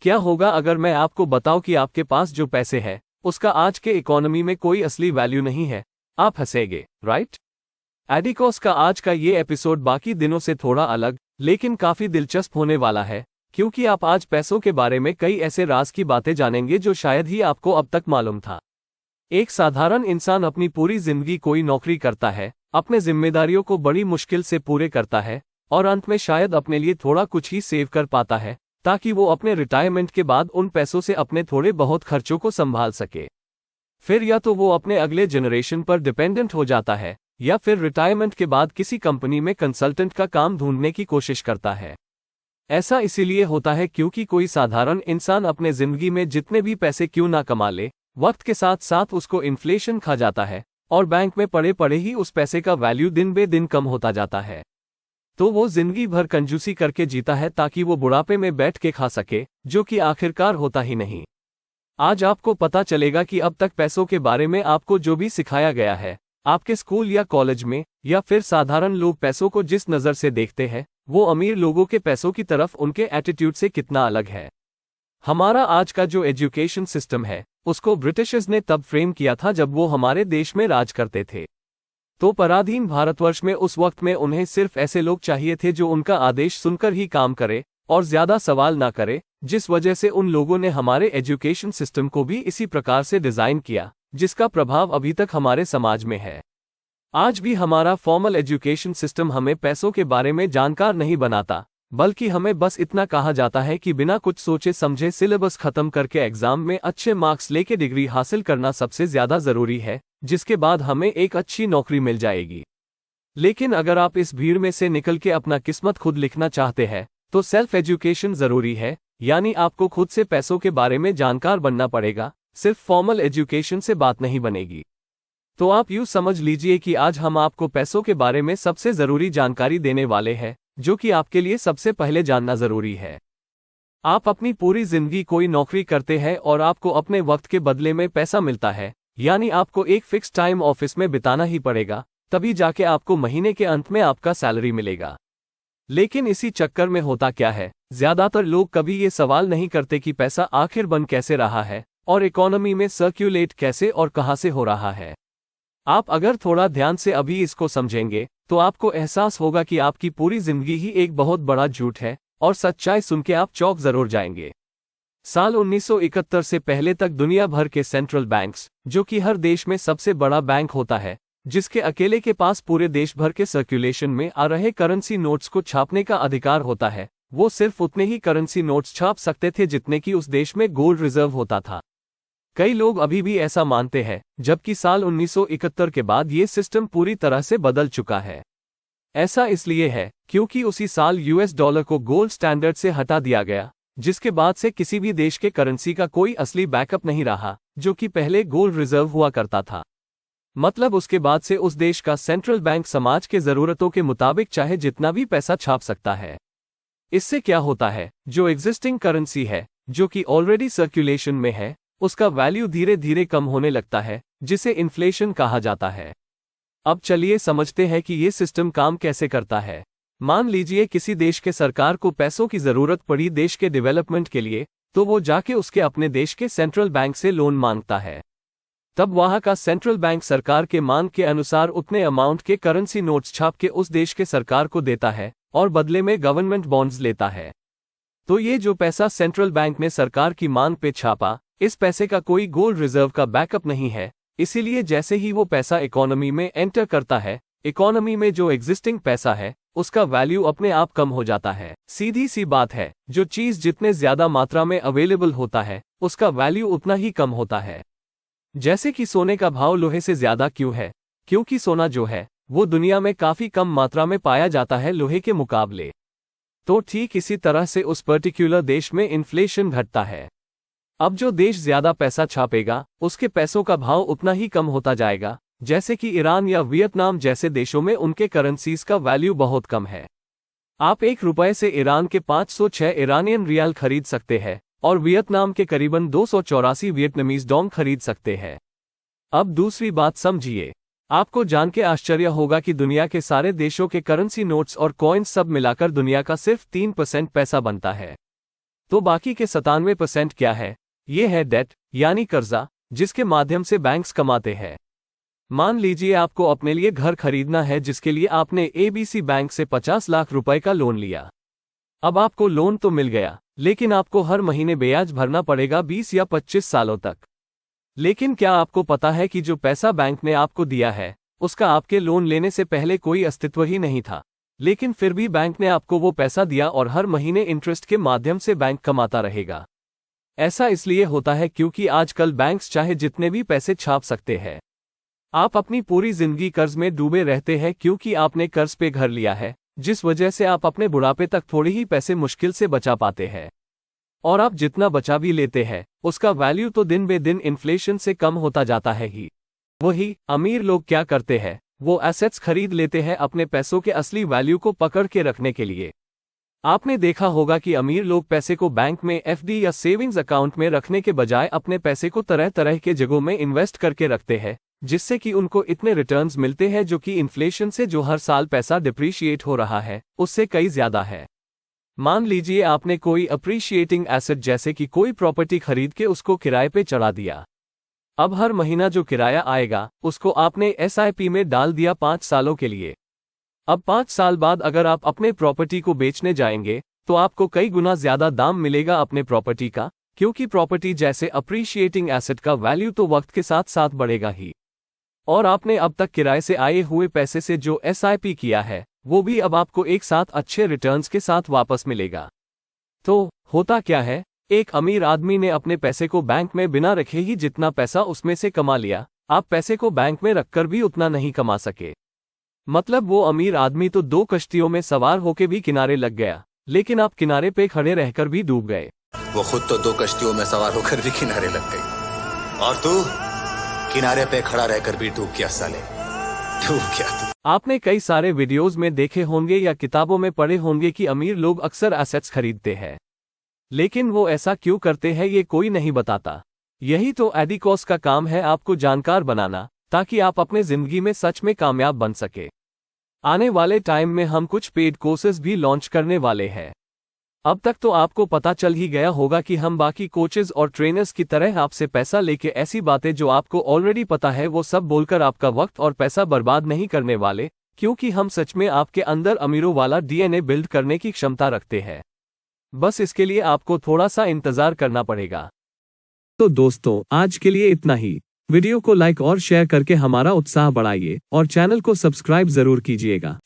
क्या होगा अगर मैं आपको बताऊं कि आपके पास जो पैसे हैं उसका आज के इकोनॉमी में कोई असली वैल्यू नहीं है? आप हंसेंगे, राइट? एडिकॉस का आज का ये एपिसोड बाकी दिनों से थोड़ा अलग लेकिन काफी दिलचस्प होने वाला है, क्योंकि आप आज पैसों के बारे में कई ऐसे राज की बातें जानेंगे जो शायद ही आपको अब तक मालूम था। एक साधारण इंसान अपनी पूरी जिंदगी कोई नौकरी करता है, अपने जिम्मेदारियों को बड़ी मुश्किल से पूरे करता है और अंत में शायद अपने लिए थोड़ा कुछ ही सेव कर पाता है ताकि वो अपने रिटायरमेंट के बाद उन पैसों से अपने थोड़े बहुत खर्चों को संभाल सके। फिर या तो वो अपने अगले जनरेशन पर डिपेंडेंट हो जाता है या फिर रिटायरमेंट के बाद किसी कंपनी में कंसल्टेंट का काम ढूंढने की कोशिश करता है। ऐसा इसीलिए होता है क्योंकि कोई साधारण इंसान अपने जिंदगी में जितने भी पैसे क्यों ना कमा ले, वक्त के साथ साथ उसको इन्फ्लेशन खा जाता है और बैंक में पड़े पड़े ही उस पैसे का वैल्यू दिन बे दिन कम होता जाता है। तो वो जिंदगी भर कंजूसी करके जीता है ताकि वो बुढ़ापे में बैठ के खा सके, जो कि आखिरकार होता ही नहीं। आज आपको पता चलेगा कि अब तक पैसों के बारे में आपको जो भी सिखाया गया है आपके स्कूल या कॉलेज में, या फिर साधारण लोग पैसों को जिस नज़र से देखते हैं वो अमीर लोगों के पैसों की तरफ उनके एटीट्यूड से कितना अलग है। हमारा आज का जो एजुकेशन सिस्टम है उसको ब्रिटिशर्स ने तब फ्रेम किया था जब वो हमारे देश में राज करते थे। तो पराधीन भारतवर्ष में उस वक्त में उन्हें सिर्फ ऐसे लोग चाहिए थे जो उनका आदेश सुनकर ही काम करे और ज्यादा सवाल ना करे, जिस वजह से उन लोगों ने हमारे एजुकेशन सिस्टम को भी इसी प्रकार से डिजाइन किया जिसका प्रभाव अभी तक हमारे समाज में है। आज भी हमारा फॉर्मल एजुकेशन सिस्टम हमें पैसों के बारे में जानकार नहीं बनाता, बल्कि हमें बस इतना कहा जाता है कि बिना कुछ सोचे समझे सिलेबस खत्म करके एग्जाम में अच्छे मार्क्स लेके डिग्री हासिल करना सबसे ज्यादा जरूरी है, जिसके बाद हमें एक अच्छी नौकरी मिल जाएगी। लेकिन अगर आप इस भीड़ में से निकल के अपना किस्मत खुद लिखना चाहते हैं तो सेल्फ एजुकेशन जरूरी है, यानी आपको खुद से पैसों के बारे में जानकार बनना पड़ेगा, सिर्फ फॉर्मल एजुकेशन से बात नहीं बनेगी। तो आप यूँ समझ लीजिए कि आज हम आपको पैसों के बारे में सबसे जरूरी जानकारी देने वाले हैं, जो कि आपके लिए सबसे पहले जानना जरूरी है। आप अपनी पूरी जिंदगी कोई नौकरी करते हैं और आपको अपने वक्त के बदले में पैसा मिलता है, यानी आपको एक फिक्स टाइम ऑफिस में बिताना ही पड़ेगा, तभी जाके आपको महीने के अंत में आपका सैलरी मिलेगा। लेकिन इसी चक्कर में होता क्या है, ज्यादातर लोग कभी ये सवाल नहीं करते कि पैसा आखिर बन कैसे रहा है और इकोनॉमी में सर्क्यूलेट कैसे और कहां से हो रहा है। आप अगर थोड़ा ध्यान से अभी इसको समझेंगे तो आपको एहसास होगा कि आपकी पूरी जिंदगी ही एक बहुत बड़ा झूठ है, और सच्चाई सुन के आप चौंक जरूर जाएंगे। साल 1971 से पहले तक दुनिया भर के सेंट्रल बैंक्स, जो कि हर देश में सबसे बड़ा बैंक होता है, जिसके अकेले के पास पूरे देश भर के सर्कुलेशन में आ रहे करेंसी नोट्स को छापने का अधिकार होता है, वो सिर्फ उतने ही करेंसी नोट्स छाप सकते थे जितने की उस देश में गोल्ड रिजर्व होता था। कई लोग अभी भी ऐसा मानते हैं, जबकि साल 1971 के बाद ये सिस्टम पूरी तरह से बदल चुका है। ऐसा इसलिए है क्योंकि उसी साल यूएस डॉलर को गोल्ड स्टैंडर्ड से हटा दिया गया, जिसके बाद से किसी भी देश के करेंसी का कोई असली बैकअप नहीं रहा, जो कि पहले गोल्ड रिजर्व हुआ करता था। मतलब उसके बाद से उस देश का सेंट्रल बैंक समाज के जरूरतों के मुताबिक चाहे जितना भी पैसा छाप सकता है। इससे क्या होता है, जो एग्जिस्टिंग करेंसी है, जो कि ऑलरेडी सर्कुलेशन में है, उसका वैल्यू धीरे धीरे कम होने लगता है, जिसे इन्फ्लेशन कहा जाता है। अब चलिए समझते हैं कि ये सिस्टम काम कैसे करता है। मान लीजिए किसी देश के सरकार को पैसों की जरूरत पड़ी देश के डेवलपमेंट के लिए, तो वो जाके उसके अपने देश के सेंट्रल बैंक से लोन मांगता है। तब वहां का सेंट्रल बैंक सरकार के मांग के अनुसार उतने अमाउंट के करेंसी नोट्स छाप के उस देश के सरकार को देता है और बदले में गवर्नमेंट बॉन्ड्स लेता है। तो ये जो पैसा सेंट्रल बैंक ने सरकार की मांग पे छापा, इस पैसे का कोई गोल्ड रिजर्व का बैकअप नहीं है, इसीलिए जैसे ही वो पैसा इकोनॉमी में एंटर करता है, इकोनॉमी में जो एग्जिस्टिंग पैसा है उसका वैल्यू अपने आप कम हो जाता है। सीधी सी बात है, जो चीज जितने ज्यादा मात्रा में अवेलेबल होता है उसका वैल्यू उतना ही कम होता है। जैसे कि सोने का भाव लोहे से ज्यादा क्यों है? क्योंकि सोना जो है वो दुनिया में काफी कम मात्रा में पाया जाता है लोहे के मुकाबले। तो ठीक इसी तरह से उस पर्टिकुलर देश में इन्फ्लेशन घटता है। अब जो देश ज्यादा पैसा छापेगा उसके पैसों का भाव उतना ही कम होता जाएगा, जैसे कि ईरान या वियतनाम जैसे देशों में उनके करेंसीज का वैल्यू बहुत कम है। आप ₹1 से ईरान के 506 ईरानियन रियाल खरीद सकते हैं और वियतनाम के करीबन 284 वियतनामीज डोंग खरीद सकते हैं। अब दूसरी बात समझिए, आपको जान के आश्चर्य होगा कि दुनिया के सारे देशों के करेंसी नोट्स और कॉइन्स सब मिलाकर दुनिया का सिर्फ 3% पैसा बनता है। तो बाकी के 97% क्या है? ये है डेट, यानी कर्जा, जिसके माध्यम से बैंक्स कमाते हैं। मान लीजिए आपको अपने लिए घर खरीदना है, जिसके लिए आपने एबीसी बैंक से 50 लाख रुपए का लोन लिया। अब आपको लोन तो मिल गया, लेकिन आपको हर महीने ब्याज भरना पड़ेगा 20 या 25 सालों तक। लेकिन क्या आपको पता है कि जो पैसा बैंक ने आपको दिया है, उसका आपके लोन लेने से पहले कोई अस्तित्व ही नहीं था, लेकिन फिर भी बैंक ने आपको वो पैसा दिया और हर महीने इंटरेस्ट के माध्यम से बैंक कमाता रहेगा। ऐसा इसलिए होता है क्योंकि आजकल बैंक्स चाहे जितने भी पैसे छाप सकते हैं। आप अपनी पूरी जिंदगी कर्ज में डूबे रहते हैं क्योंकि आपने कर्ज पे घर लिया है, जिस वजह से आप अपने बुढ़ापे तक थोड़े ही पैसे मुश्किल से बचा पाते हैं। और आप जितना बचा भी लेते हैं, उसका वैल्यू तो दिन बे दिन इन्फ्लेशन से कम होता जाता है ही। वही अमीर लोग क्या करते हैं, वो एसेट्स खरीद लेते हैं अपने पैसों के असली वैल्यू को पकड़ के रखने के लिए। आपने देखा होगा कि अमीर लोग पैसे को बैंक में एफडी या सेविंग्स अकाउंट में रखने के बजाय अपने पैसे को तरह तरह के जगहों में इन्वेस्ट करके रखते हैं, जिससे कि उनको इतने रिटर्न्स मिलते हैं जो कि इन्फ्लेशन से जो हर साल पैसा डिप्रीशिएट हो रहा है, उससे कई ज्यादा है। मान लीजिए आपने कोई अप्रीशिएटिंग एसेट जैसे कि कोई प्रॉपर्टी खरीद के उसको किराए पे चढ़ा दिया। अब हर महीना जो किराया आएगा, उसको आपने एसआईपी में डाल दिया 5 सालों के लिए। अब 5 साल बाद अगर आप अपने प्रॉपर्टी को बेचने जाएंगे, तो आपको कई गुना ज्यादा दाम मिलेगा अपने प्रॉपर्टी का, क्योंकि प्रॉपर्टी जैसे अप्रीशिएटिंग एसेट का वैल्यू तो वक्त के साथ साथ बढ़ेगा ही। और आपने अब तक किराए से आए हुए पैसे से जो एसआईपी किया है, वो भी अब आपको एक साथ अच्छे रिटर्न्स के साथ वापस मिलेगा। तो होता क्या है, एक अमीर आदमी ने अपने पैसे को बैंक में बिना रखे ही जितना पैसा उसमें से कमा लिया, आप पैसे को बैंक में रखकर भी उतना नहीं कमा सके। मतलब वो अमीर आदमी तो 2 कश्तियों में सवार होके भी किनारे लग गया, लेकिन आप किनारे पे खड़े रहकर भी डूब गए। वो खुद तो 2 कश्तियों में सवार होकर भी किनारे लग गई, और तू किनारे पे खड़ा रहकर भी डूब गया साले, डूब गया तू। आपने कई सारे वीडियोस में देखे होंगे या किताबों में पढ़े होंगे कि अमीर लोग अक्सर एसेट्स खरीदते हैं, लेकिन वो ऐसा क्यों करते हैं ये कोई नहीं बताता। यही तो एडिकॉस का काम है, आपको जानकार बनाना, ताकि आप अपने जिंदगी में सच में कामयाब बन सके। आने वाले टाइम में हम कुछ पेड कोर्सेज भी लॉन्च करने वाले हैं। अब तक तो आपको पता चल ही गया होगा कि हम बाकी कोचेज और ट्रेनर्स की तरह आपसे पैसा लेके ऐसी बातें जो आपको ऑलरेडी पता है वो सब बोलकर आपका वक्त और पैसा बर्बाद नहीं करने वाले, क्योंकि हम सच में आपके अंदर अमीरों वाला डीएनए बिल्ड करने की क्षमता रखते हैं। बस इसके लिए आपको थोड़ा सा इंतजार करना पड़ेगा। तो दोस्तों, आज के लिए इतना ही। वीडियो को लाइक और शेयर करके हमारा उत्साह बढ़ाइए और चैनल को सब्सक्राइब जरूर कीजिएगा।